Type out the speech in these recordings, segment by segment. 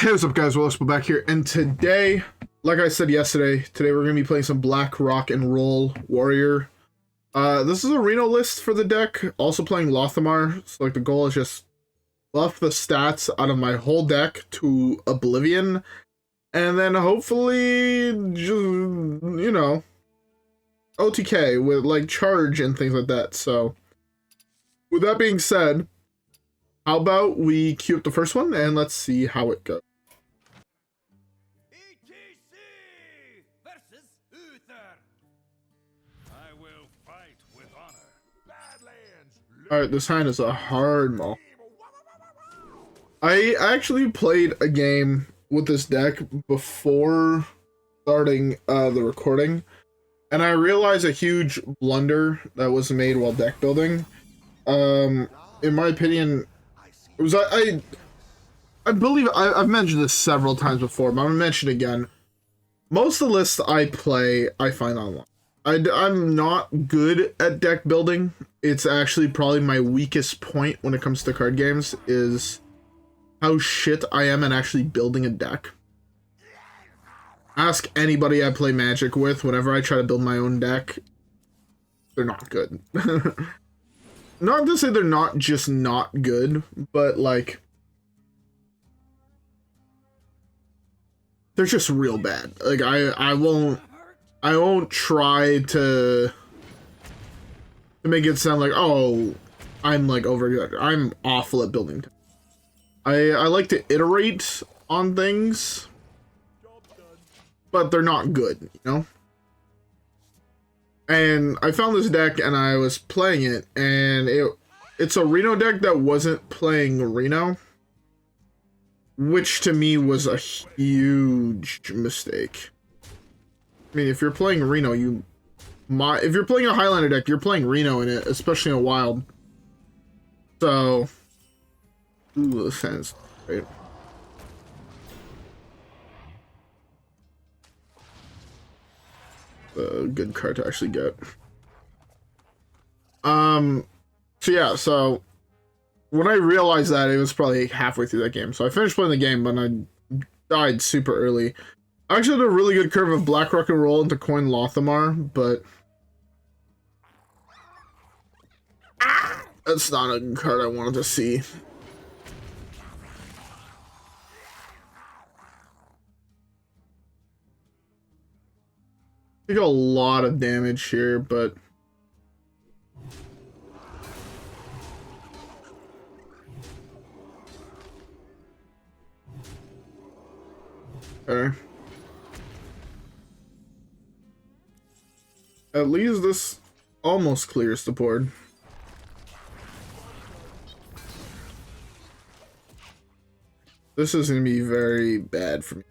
Hey, what's up guys, WhirlXbow back here, and today, like I said yesterday, today we're going to be playing some Blackrock and Roll Warrior. This is a Reno list for the deck, also playing Lothamar, so like the goal is just buff the stats out of my whole deck to oblivion, and then hopefully, just, you know, OTK with like charge and things like that. So, with that being said, how about we queue up the first one and let's see how it goes. E.T.C versus Uther. I will fight with honor. Badlands. Alright, this hand is a hard maul. I actually played a game with this deck before starting the recording, and I realized a huge blunder that was made while deck building. In my opinion, it was I believe I've mentioned this several times before, but I'm gonna mention it again. Most of the lists I play, I find online. I'm not good at deck building. It's actually probably my weakest point when it comes to card games, is how shit I am at actually building a deck. Ask anybody I play Magic with, whenever I try to build my own deck, they're not good. Not to say they're not just not good, but like, they're just real bad. Like I won't try to make it sound like, oh, I'm like over good. I'm awful at building. I like to iterate on things, but they're not good, you know? And I found this deck and I was playing it, and it's a Reno deck that wasn't playing Reno, which to me was a huge mistake. I mean, if you're playing Reno, if you're playing a Highlander deck, you're playing Reno in it, especially in a wild. So, ooh, this sounds great. A good card to actually get. So yeah, so when I realized that, it was probably halfway through that game. So I finished playing the game, but I died super early. I actually had a really good curve of Blackrock and Roll into coin Lothamar, but that's not a card I wanted to see. Take a lot of damage here, but okay. At least this almost clears the board. This is gonna be very bad for me.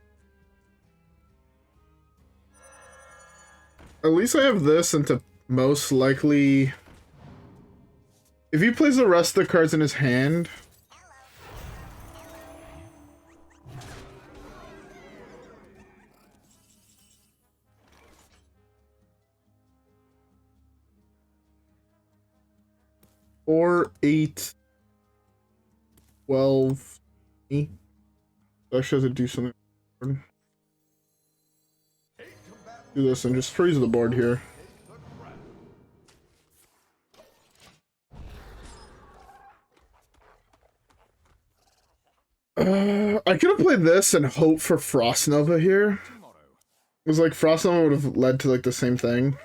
At least I have this into most likely. If he plays the rest of the cards in his hand, or 8, 12, 8. Actually has to do something. Do this and just freeze the board here. I could have played this and hope for Frost Nova here. It was like Frost Nova would have led to like the same thing.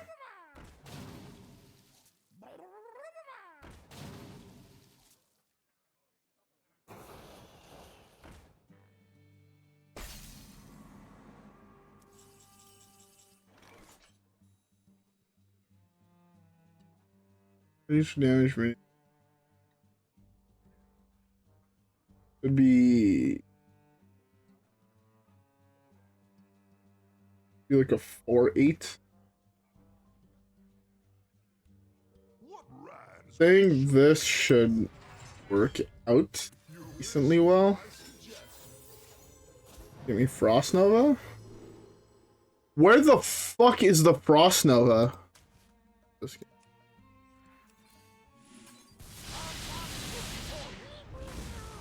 Each damage me would be like a 4/8. Saying this should work out decently well. Give me Frost Nova. Where the fuck is the Frost Nova? This game.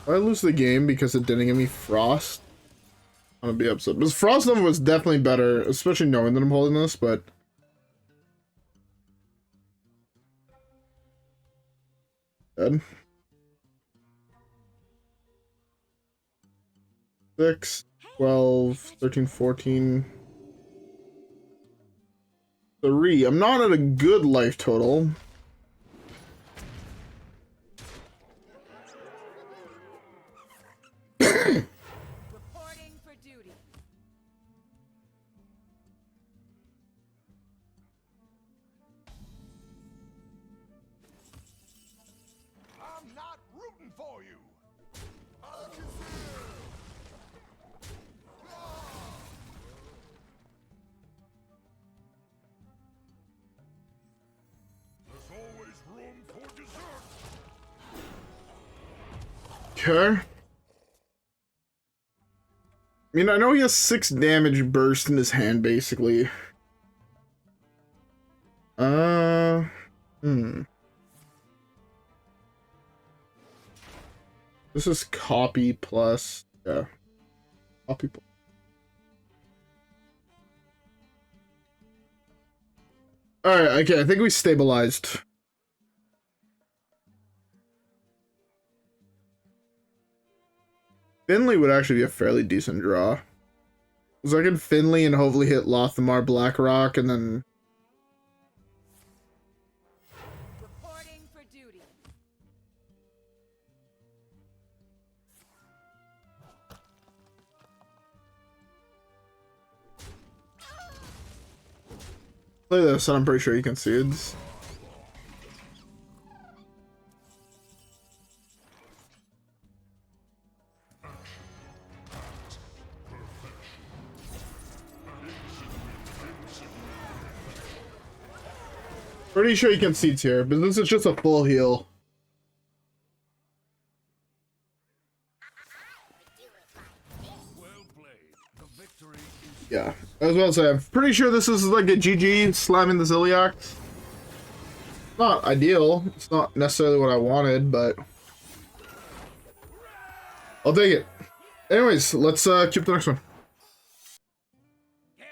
I lose the game because it didn't give me Frost. I'm gonna be upset. Because Frost Nova was definitely better, especially knowing that I'm holding this, but... Dead. 6, 12, 13, 14... 3. I'm not at a good life total. Reporting for duty. I'm not rooting for you. There's always room for dessert. Okay. I mean, I know he has 6 damage burst in his hand, basically. This is copy plus, yeah. Copy plus. Alright, okay, I think we stabilized. Finley would actually be a fairly decent draw. So I can Finley and hopefully hit Lothamar, Blackrock, and then... Reporting for duty. Play this, and I'm pretty sure he concedes. Pretty sure he concedes here, but this is just a full heal. Well played. The victory is Yeah, I was about to say, I'm pretty sure this is like a GG slamming the Ziliac. Not ideal. It's not necessarily what I wanted, but I'll take it. Anyways, let's keep the next one. Garrosh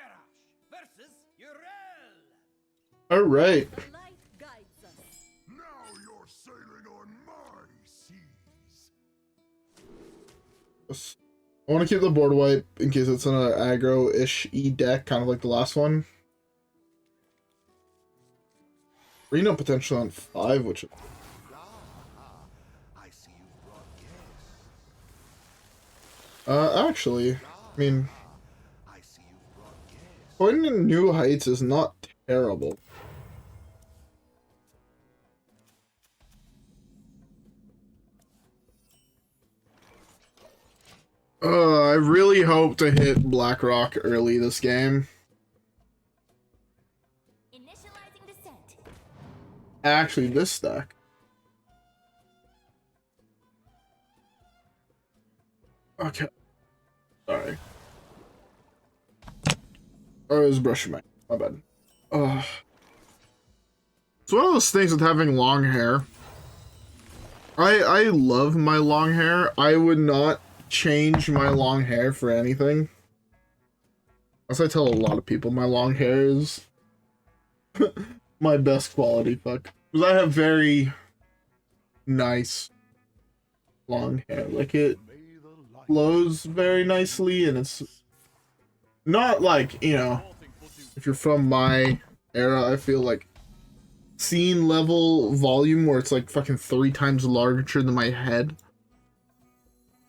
versus Urel. All right. The light guides us. Now you're sailing on my seas. I want to keep the board wipe in case it's an aggro-ish E deck, kind of like the last one. Reno potential on 5, which... I see you brought guests. Actually, I mean, I see you brought guests. pointing in New Heights is not terrible. I really hope to hit Blackrock early this game. Initializing descent. Actually, this stack. Okay. Sorry. I was brushing my bad. It's one of those things with having long hair. I love my long hair. I would not change my long hair for anything. As I tell a lot of people, my long hair is my best quality, fuck. Because I have very nice long hair. Like, it flows very nicely, and it's not like, you know, if you're from my era, I feel like scene level volume where it's like fucking 3 times larger than my head.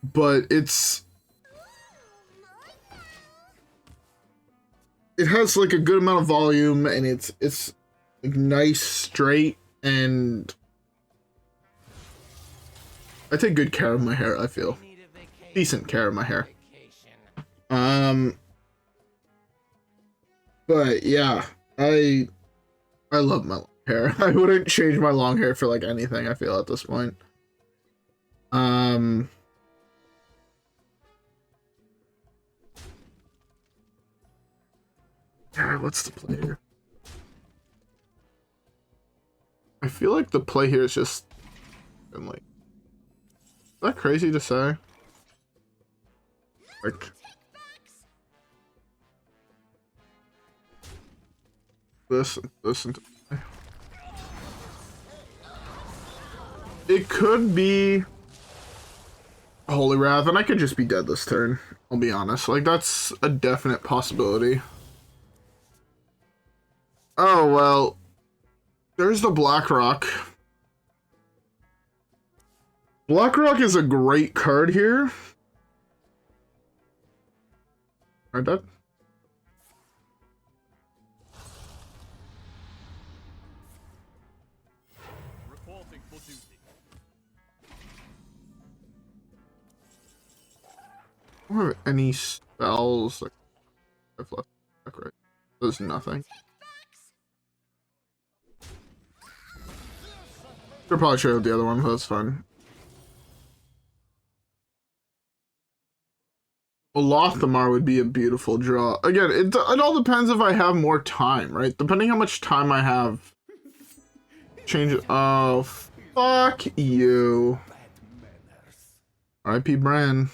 But it has like a good amount of volume, and it's like nice, straight, and I take good care of my hair, I feel. Decent care of my hair. But yeah, I love my long hair. I wouldn't change my long hair for like anything, I feel, at this point. Yeah, what's the play here? I feel like the play here is just like, is that crazy to say? Like, Listen. It could be Holy Wrath, and I could just be dead this turn. I'll be honest. Like, that's a definite possibility. Oh, well. There's the Blackrock. Blackrock is a great card here. Alright, dead. Reporting for duty. I don't have any spells. Like, I've left back, right? There's nothing. Should probably show the other one, but that's fine. Well, Lothamar would be a beautiful draw. Again, it all depends if I have more time, right? Depending how much time I have. Change it. Oh, fuck you. R.I.P. Brann.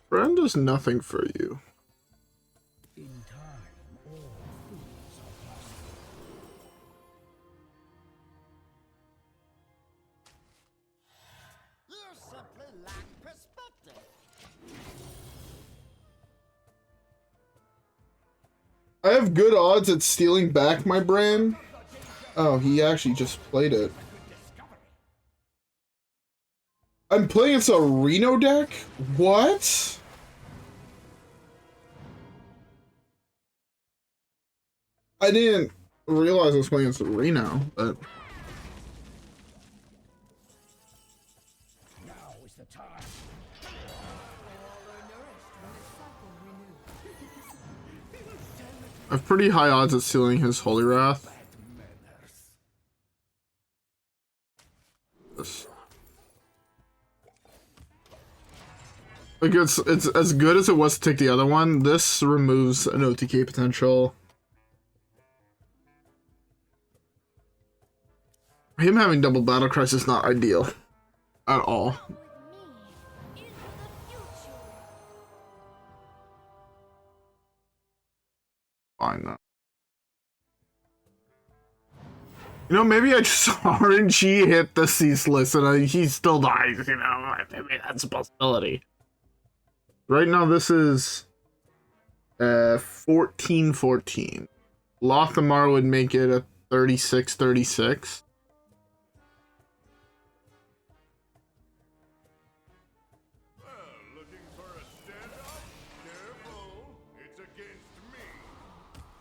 Brann does nothing for you. I have good odds at stealing back my Brann. Oh, he actually just played it. I'm playing it's a Reno deck? What? I didn't realize I was playing against Reno, but... I have pretty high odds at sealing his Holy Wrath. This. Like it's as good as it was to take the other one. This removes an OTK potential. Him having double battle cry is not ideal at all. Fine though. You know, maybe I just RNG hit the ceaseless and he still dies, you know, maybe that's a possibility. Right now this is 14-14. Lothamar would make it a 36-36.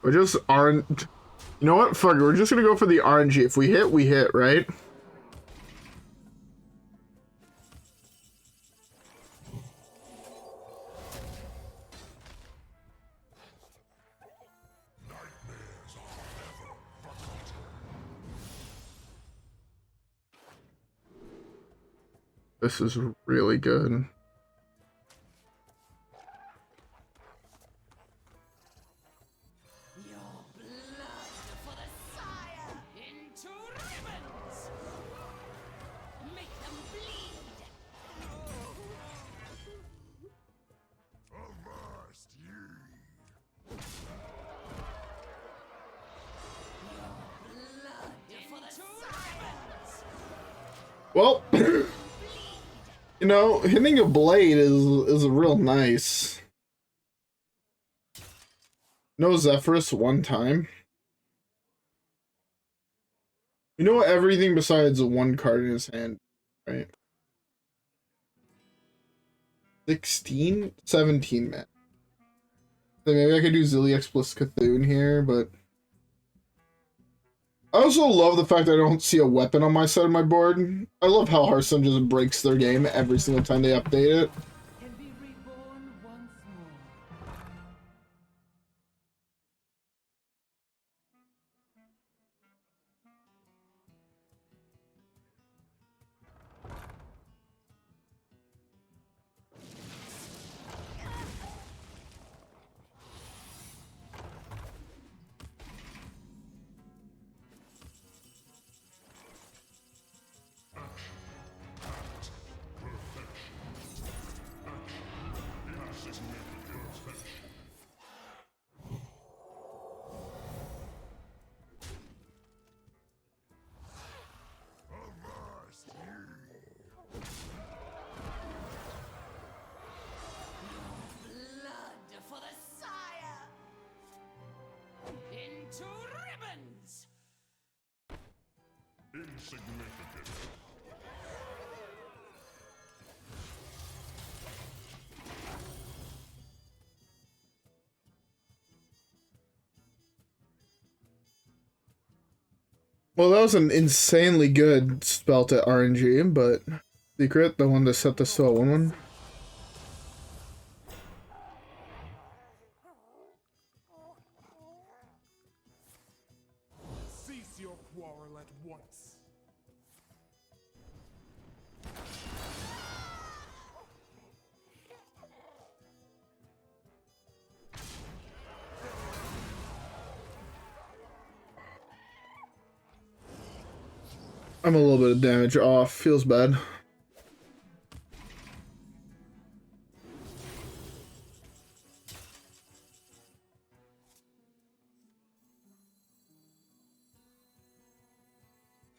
We're just aren't. You know what? Fuck it. We're just gonna go for the RNG. If we hit, we hit, right? This is really good. Well, you know, hitting a blade is real nice. No Zephrys one time. You know everything besides one card in his hand, right? 16? 17, man. So maybe I could do Ziliax plus Cthulhu here, but... I also love the fact that I don't see a weapon on my side of my board. I love how Hearthstone just breaks their game every single time they update it. Can be reborn once more. Well, that was an insanely good spell to RNG, but secret, the one that set this to a 1/1. Cease your quarrel at once. I'm a little bit of damage off. Feels bad.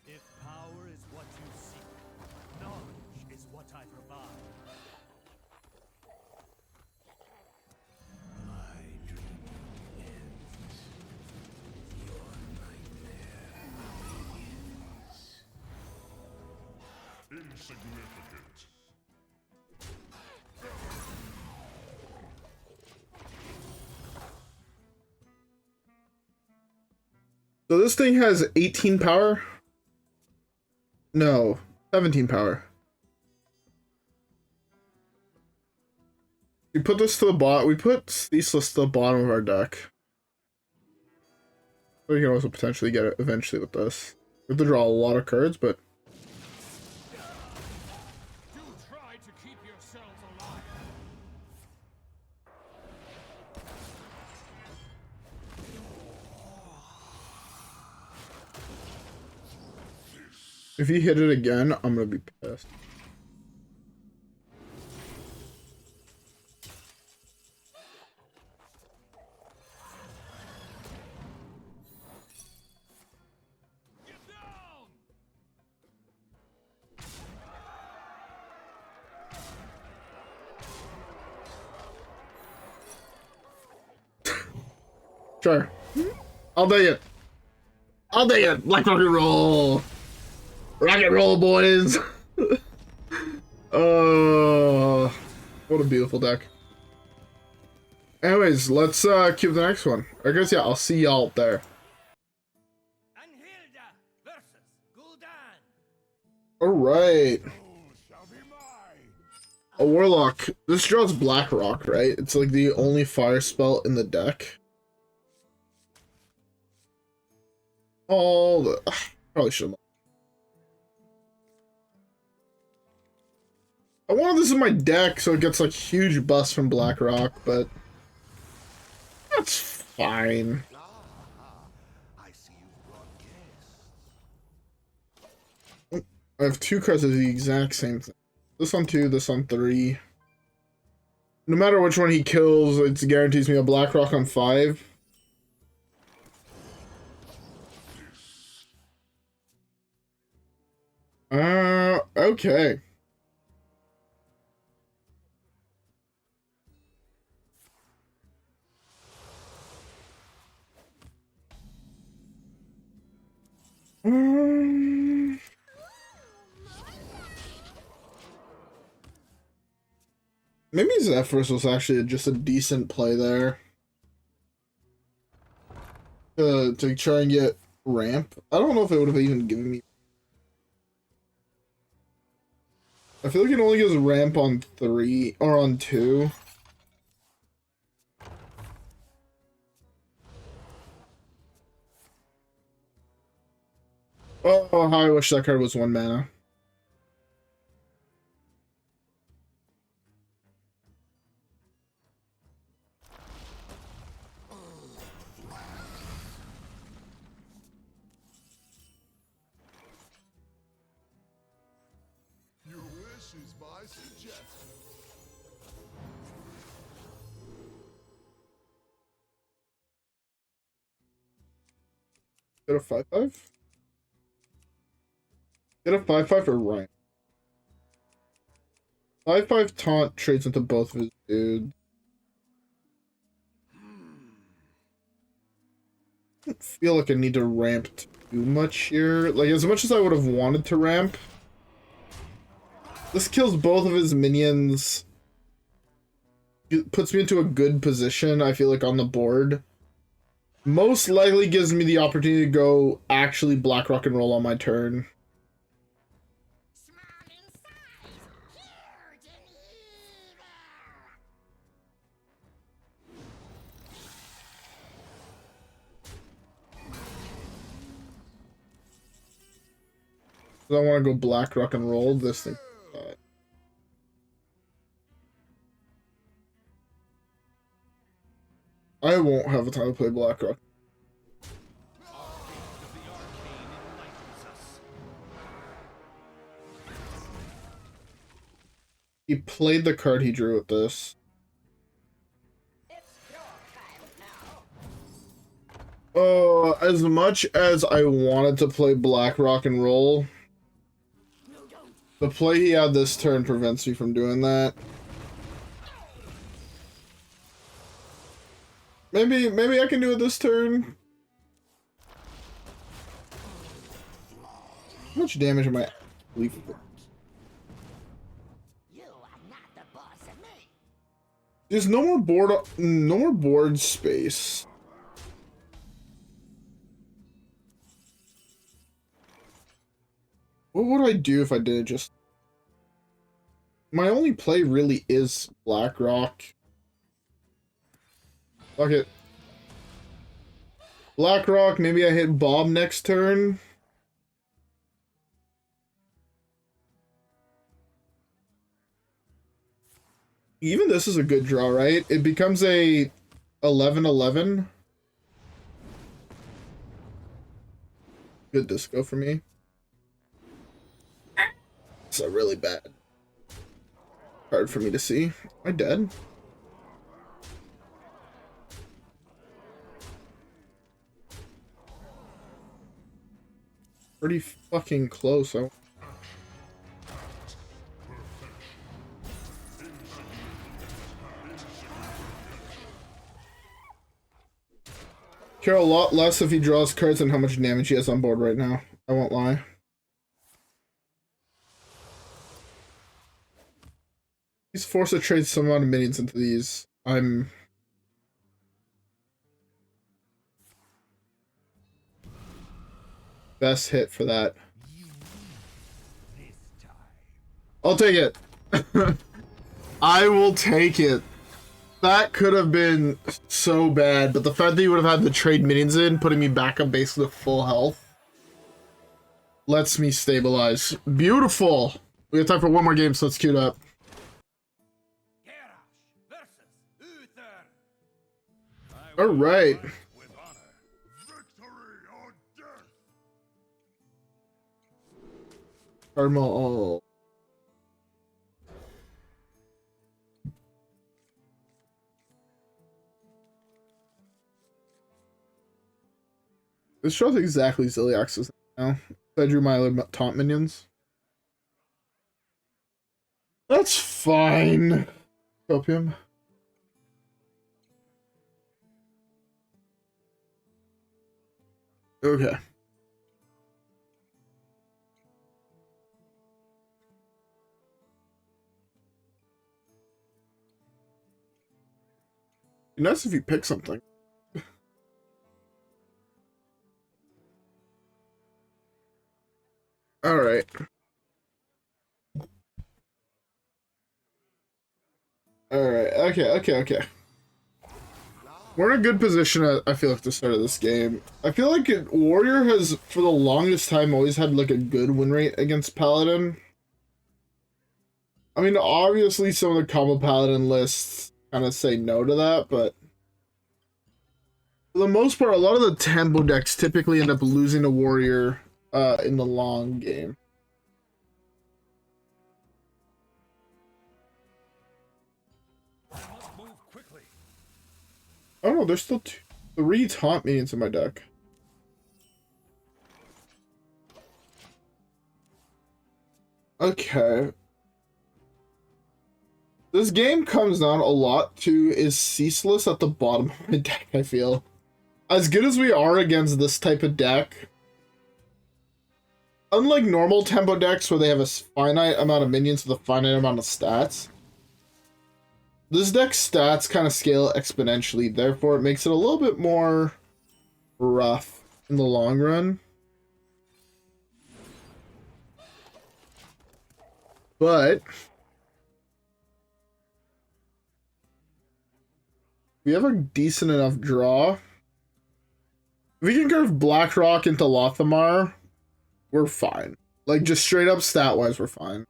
If power is what you seek, knowledge is what I provide. Insignificant. So this thing has 18 power? No, 17 power. We put this to the bot. We put Ceaseless to the bottom of our deck. We can also potentially get it eventually with this. We have to draw a lot of cards, but Do try to keep yourselves alive. if you hit it again, I'm gonna be pissed. Get down! Sure. I'll take it. I'll take it. Black rock and roll. Rock and roll, boys. Oh, what a beautiful deck. Anyways, let's cue the next one. I guess, yeah, I'll see y'all there. Anhilda versus Gul'dan. Alright. Shall be mine. A Warlock. This draws Blackrock, right? It's like the only fire spell in the deck. All the... Probably shouldn't. I wanted this in my deck so it gets like huge buffs from Blackrock, but that's fine. I see you've brought guests. I have two cards of the exact same thing. This on 2, this on 3. No matter which one he kills, it guarantees me a Blackrock on 5. Okay. Maybe Zephrys was actually just a decent play there. To try and get ramp. I don't know if it would have even given me. I feel like it only gives ramp on 3 or on 2. Oh, how I wish that card was 1 mana. Your wish is my suggestion. Get a 5/5? Get a 5/5 or Ryan? 5/5 taunt trades into both of his dudes. I feel like I need to ramp too much here. Like, as much as I would have wanted to ramp, this kills both of his minions. It puts me into a good position, I feel like, on the board. Most likely gives me the opportunity to go actually Blackrock and roll on my turn. I want to go Blackrock and roll this thing. I won't have a time to play Blackrock. He played the card he drew with this. As much as I wanted to play Blackrock and roll, the play he had this turn prevents me from doing that. Maybe I can do it this turn. How much damage am I leaving? There's no more board space. What would I do if I did just... My only play really is Blackrock. Fuck it. Blackrock, maybe I hit Bob next turn. Even this is a good draw, right? It becomes a 11-11. Good disco for me. It's a really bad card for me to see. Am I dead? Pretty fucking close. Care a lot less if he draws cards than how much damage he has on board right now. I won't lie. He's forced to trade some amount of minions into these. I'm... Best hit for that. I'll take it. I will take it. That could have been so bad, but the fact that you would have had the trade minions in, putting me back up basically to full health, lets me stabilize. Beautiful! We have time for one more game, so let's queue it up. Alright. Cardinal. This shows exactly Ziliax's now. I drew my other taunt minions. That's fine. Copium. Okay. Be nice if you pick something. All right. All right. Okay. We're in a good position, I feel like, to start of this game. I feel like Warrior has, for the longest time, always had, like, a good win rate against Paladin. I mean, obviously, some of the combo Paladin lists kind of say no to that, but for the most part, a lot of the tempo decks typically end up losing to Warrior in the long game. Oh no, there's still 3 taunt minions in my deck. Okay. This game comes down a lot to is Ceaseless at the bottom of my deck, I feel. As good as we are against this type of deck, unlike normal tempo decks where they have a finite amount of minions with a finite amount of stats, this deck's stats kind of scale exponentially. Therefore, it makes it a little bit more rough in the long run. But we have a decent enough draw. If we can curve Blackrock into Lothomar, we're fine. Like, just straight up stat-wise, we're fine.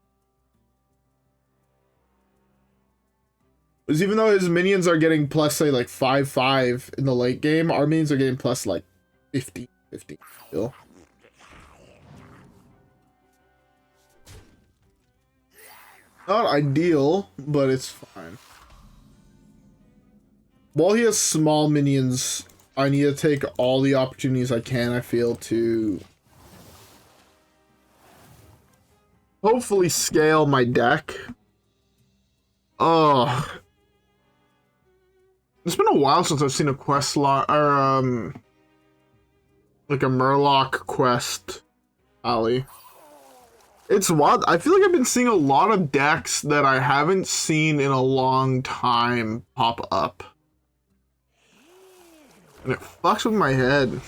Because even though his minions are getting plus, say, like, 5-5 in the late game, our minions are getting plus, like, 50 still. Not ideal, but it's fine. While he has small minions, I need to take all the opportunities I can, I feel, to hopefully scale my deck. Oh. It's been a while since I've seen a quest lot, or, like a Murloc quest alley. It's wild. I feel like I've been seeing a lot of decks that I haven't seen in a long time pop up. And it fucks with my head.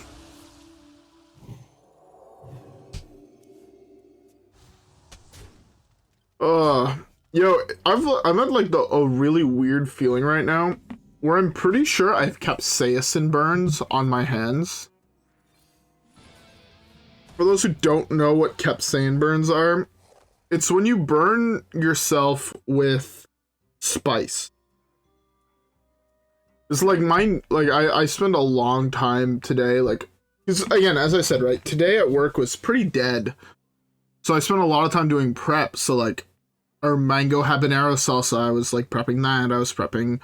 Yo, I'm at like a really weird feeling right now where I'm pretty sure I've kept Capsaicin burns on my hands. For those who don't know what Capsaicin burns are, it's when you burn yourself with spice. It's like I spent a long time today, like, because again, as I said, right, today at work was pretty dead. So I spent a lot of time doing prep. So like our mango habanero salsa, I was like prepping that. I was prepping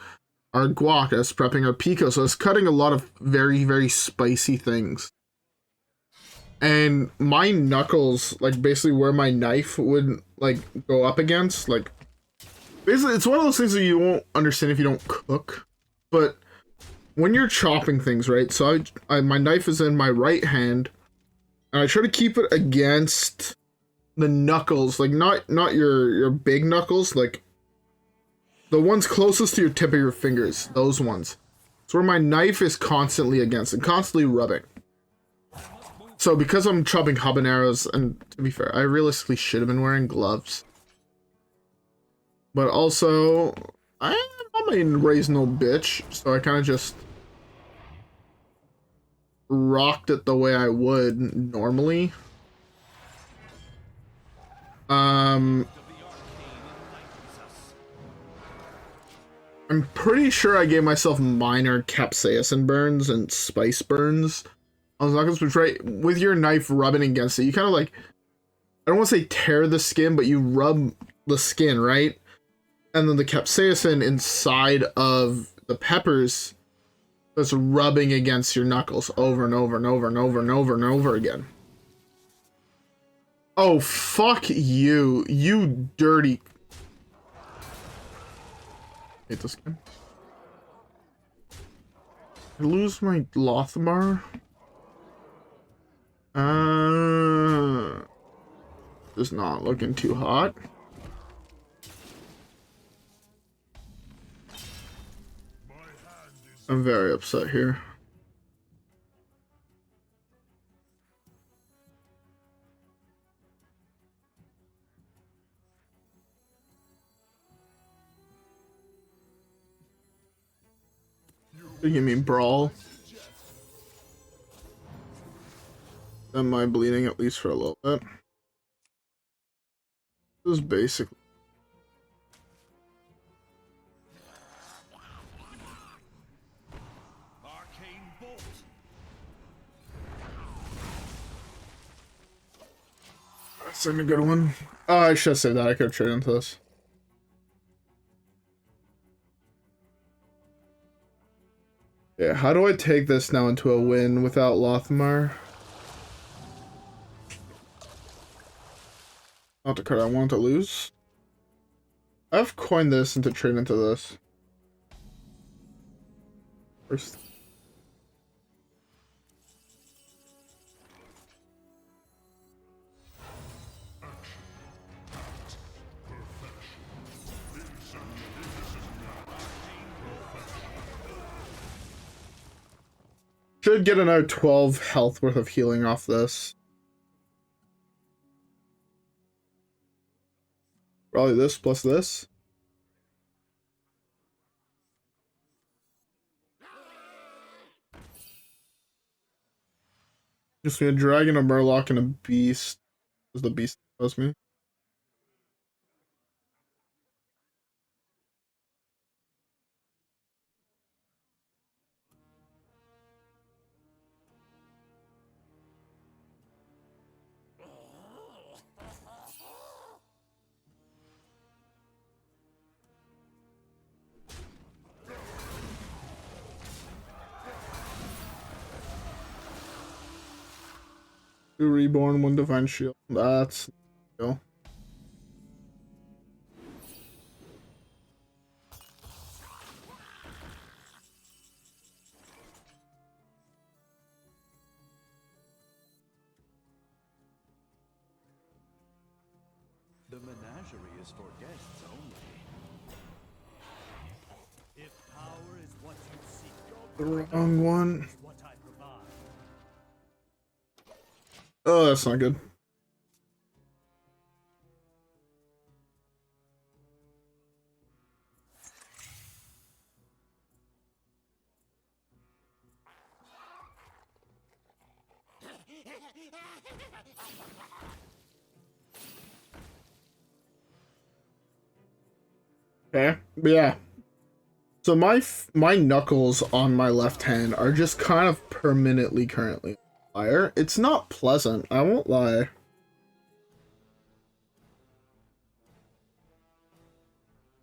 our guac. I was prepping our pico. So I was cutting a lot of very, very spicy things. And my knuckles, like basically where my knife would like go up against, like basically it's one of those things that you won't understand if you don't cook. But when you're chopping things, right? So my knife is in my right hand, and I try to keep it against the knuckles, like not your big knuckles, like the ones closest to your tip of your fingers, those ones. It's where my knife is constantly against and constantly rubbing. So because I'm chopping habaneros, and to be fair, I realistically should have been wearing gloves. But also, I'm a raised no bitch, so I kind of just rocked it the way I would normally. I'm pretty sure I gave myself minor capsaicin burns and spice burns. I was not gonna switch, right with your knife rubbing against it. You kind of like, I don't want to say tear the skin, but you rub the skin, right? And then the capsaicin inside of the peppers that's rubbing against your knuckles over and over and over and over and over and over again. Oh, fuck you. You dirty. Hate this game. I lose my Lothomar. Just not looking too hot. I'm very upset here. You mean brawl? Am I bleeding at least for a little bit? This is basically. Arcane bolt. That's a good one. Oh, I should have said that. I could have traded into this. Yeah, how do I take this now into a win without Lothomar? Not the card I want to lose. I've coined this into trade into this. First. should get another 12 health worth of healing off this. Probably this plus this. Just be a dragon, a murloc, and a beast. Does the beast supposed me? Two reborn, one divine shield. That's cool. The menagerie is for guests only. If power is what you seek, The wrong one. is what I provide. Oh, that's not good. Okay, but yeah. So my knuckles on my left hand are just kind of permanently currently fire. It's not pleasant, I won't lie.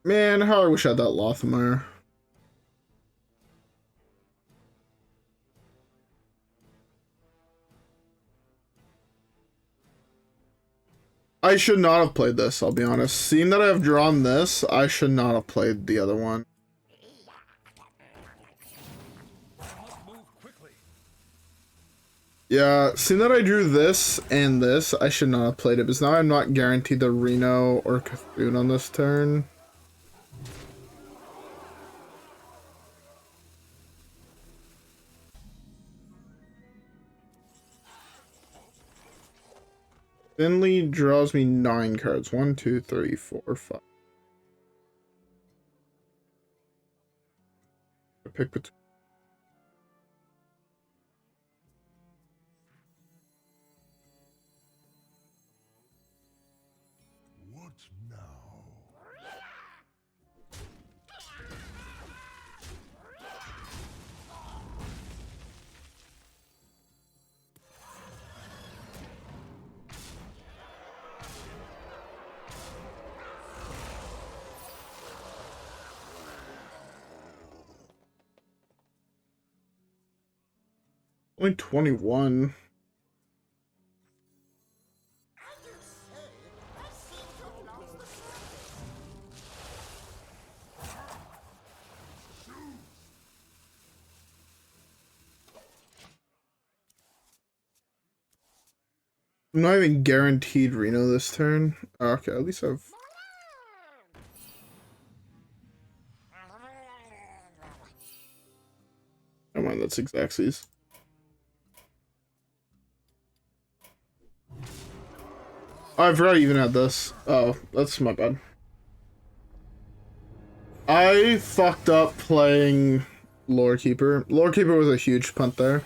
Man, how I wish I had that Lothmire. I should not have played this, I'll be honest. Seeing that I have drawn this, I should not have played the other one. Yeah, seeing that I drew this and this, I should not have played it, because now I'm not guaranteed the Reno or Cthulhu on this turn. Finley draws me 9 cards. 1, 2, 3, 4, 5. I pick between. What now? Only 21. I'm not even guaranteed Reno this turn. Okay, at least I've... Come on, that's Xavius. I forgot I even had this. Oh, that's my bad. I fucked up playing Lorekeeper. Lorekeeper was a huge punt there.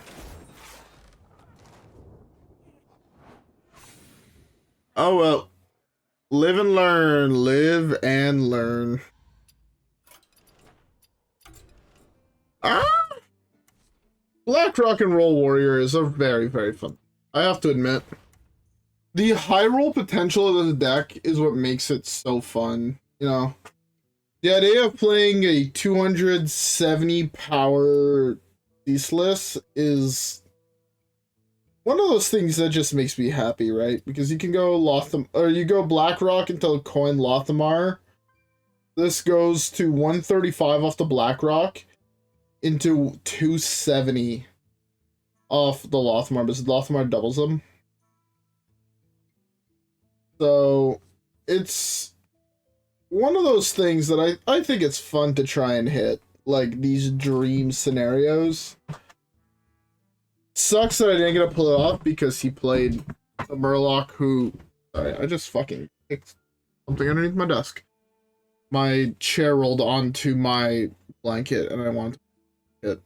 Oh well. Live and learn. Live and learn. Ah! Blackrock and Roll Warrior is a very, very fun. I have to admit. The high roll potential of this deck is what makes it so fun, you know. The idea of playing a 270 power ceaseless is one of those things that just makes me happy, right? Because you can go you go Blackrock until coin Lothmire. This goes to 135 off the Blackrock into 270 off the Lothmire, because Lothmire doubles them. So, it's one of those things that I think it's fun to try and hit, like these dream scenarios. Sucks that I didn't get to pull it off because he played a Murloc who... Sorry, I just fucking kicked something underneath my desk. My chair rolled onto my blanket and I wanted to hit.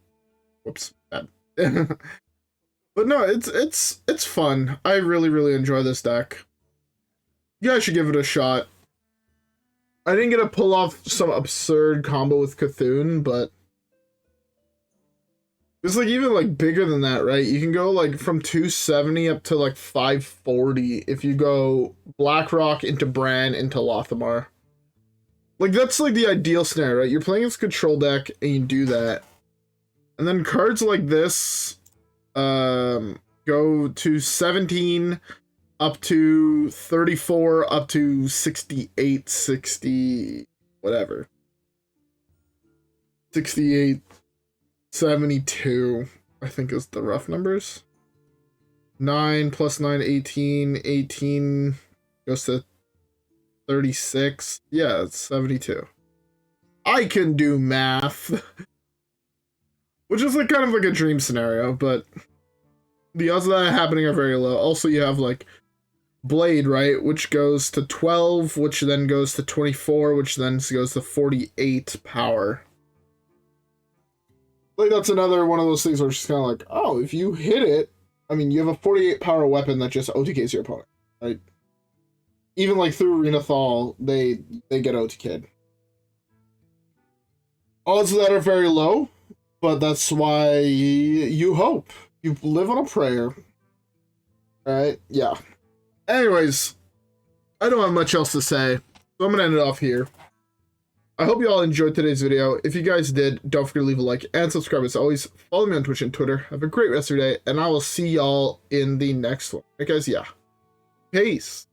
Whoops. Bad. But no, it's fun. I really enjoy this deck. You guys should give it a shot. I didn't get to pull off some absurd combo with Cthulhu, but it's like even like bigger than that, right? You can go like from 270 up to like 540 if you go Blackrock into Brann into Lothamar. Like that's like the ideal scenario, right? You're playing this control deck and you do that. And then cards like this go to 17 up to 34 up to 68, 60 whatever. 68 72, I think is the rough numbers. 9 plus 9, 18. 18 goes to 36. Yeah, it's 72. I can do math. Which is like kind of like a dream scenario, but the odds of that happening are very low. Also, you have like Blade, right? Which goes to 12, which then goes to 24, which then goes to 48 power. Like, that's another one of those things where it's just kind of like, oh, if you hit it, I mean, you have a 48 power weapon that just OTKs your opponent, right? Even, like, through Renathal, they get OTK'd. Odds of that are very low, but that's why you hope. You live on a prayer. Right? Yeah. Anyways, I don't have much else to say, so I'm going to end it off here. I hope you all enjoyed today's video. If you guys did, don't forget to leave a like and subscribe as always. Follow me on Twitch and Twitter. Have a great rest of your day, and I will see y'all in the next one. Alright guys, yeah. Peace.